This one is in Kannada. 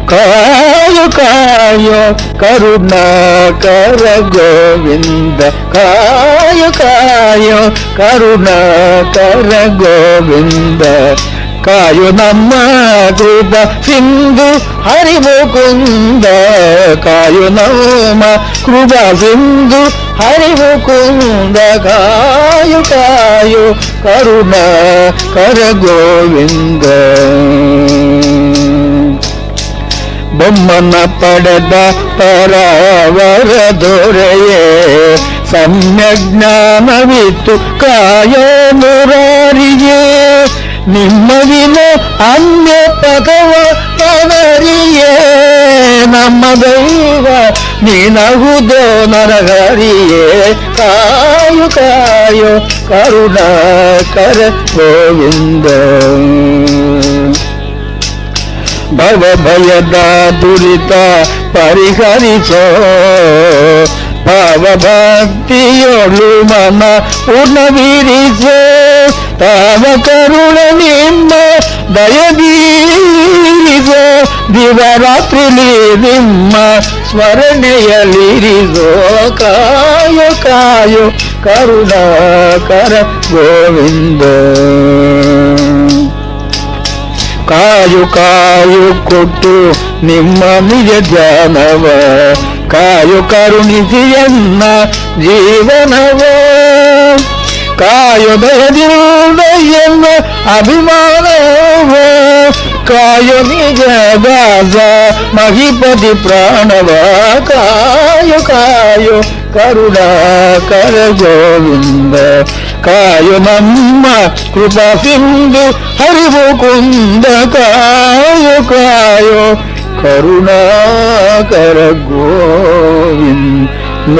ಕಾಯೋ ಕಾಯೋ ಕರುಣಾಕರ ಗೋವಿಂದ, ಕಾಯೋ ಕಾಯೋ ಕರುಣಾಕರ ಗೋವಿಂದ. ಕಾಯು ನಮ್ಮ ಕೃಪ ಸಿಂಧು ಹರಿಮುಕುಂದ, ಕಾಯು ನಮ್ಮ ಕೃಪ ಸಿಂಧು ಹರಿಮುಕುಂದ. ಕಾಯು ಕಾಯು ಕರುಣಾಕರ ಗೋವಿಂದ. ಬೊಮ್ಮನ ಪಡೆದ ಪರಾವರ ದೊರೆಯೇ, ಸಮ್ಯಜ್ಞಾನವಿತ್ತು ಕಾಯೋ ಮುರಾರಿಗೆ. ನಿಮ್ಮವಿನ ಅನ್ಯ ಪದವ ಪದರಿಯೇ, ನಮ್ಮ ದೈವ ನೀನಹುದೋ ನರಹರಿಯೇ. ಕಾಯು ಕಾಯೋ ಕರುಣಾಕರ ಗೋವಿಂದ. ಭವ ಭಯದ ದುರಿತ ಪರಿಹರಿಸೋ, ಭಾವ ಭಕ್ತಿಯೊಳು ಮನ ಪೂರ್ಣವಿರಿಸೋ. ತಾವ ಕರುಣ ನಿಮ್ಮ ದಯಬೀರಿಸೋ, ದಿವರಾತ್ರಿಲಿ ನಿಮ್ಮ ಸ್ಮರಣೆಯಲ್ಲಿರಿಸೋ. ಕಾಯೋ ಕಾಯೋ ಕರುಣಾಕರ ಗೋವಿಂದ. ಕಾಯು ಕಾಯು ಕೊಟ್ಟು ನಿಮ್ಮ ನಿಜ ಧ್ಯಾನವ, ಕಾಯು ಕರುಣಿಸಿಯನ್ನ ಜೀವನವ. ಕಾಯು ದಯದಿಂದ ಎನ್ನ ಅಭಿಮಾನವ, ಕಾಯು ನಿಜ ದಾಸ ಮಹಿಪತಿ ಪ್ರಾಣವ. ಕಾಯು ಕಾಯು ಕರುಣಾಕರ ಗೋವಿಂದ. ಕಾಯು ನಮ್ಮ ಕೃಪಾ ಸಿಂಧು ಹರಿಮುಕುಂದ. ಕಾಯು ಕಾಯು ಕರುಣಾಕರ ಗೋವಿಂದ.